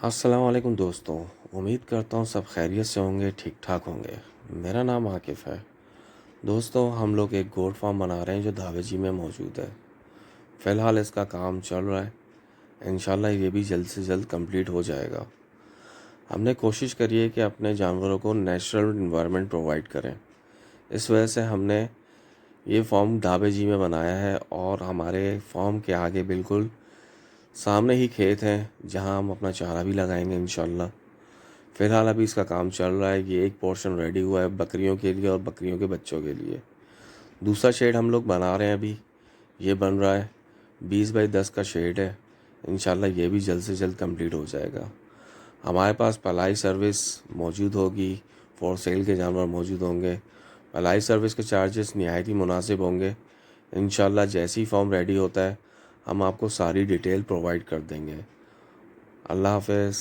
السلام علیکم دوستوں، امید کرتا ہوں سب خیریت سے ہوں گے، ٹھیک ٹھاک ہوں گے۔ میرا نام عاقف ہے۔ دوستوں، ہم لوگ ایک گوٹ فارم بنا رہے ہیں جو دھاوے جی میں موجود ہے۔ فی الحال اس کا کام چل رہا ہے، انشاءاللہ یہ بھی جلد سے جلد کمپلیٹ ہو جائے گا۔ ہم نے کوشش کری ہے کہ اپنے جانوروں کو نیچرل انوائرمنٹ پرووائڈ کریں، اس وجہ سے ہم نے یہ فارم ڈھابے جی میں بنایا ہے، اور ہمارے فارم کے آگے بالکل سامنے ہی کھیت ہیں جہاں ہم اپنا چارہ بھی لگائیں گے انشاءاللہ۔ فی الحال ابھی اس کا کام چل رہا ہے، یہ ایک پورشن ریڈی ہوا ہے بکریوں کے لیے اور بکریوں کے بچوں کے لیے۔ دوسرا شیڈ ہم لوگ بنا رہے ہیں، ابھی یہ بن رہا ہے، 20x10 کا شیڈ ہے، انشاءاللہ یہ بھی جلد سے جلد کمپلیٹ ہو جائے گا۔ ہمارے پاس پلائی سروس موجود ہوگی، فور سیل کے جانور موجود ہوں گے۔ پلائی سروس کے چارجز نہایت ہی مناسب ہوں گے۔ انشاءاللہ جیسی ہی فارم ریڈی ہوتا ہے ہم آپ کو ساری ڈیٹیل پرووائڈ کر دیں گے۔ اللہ حافظ۔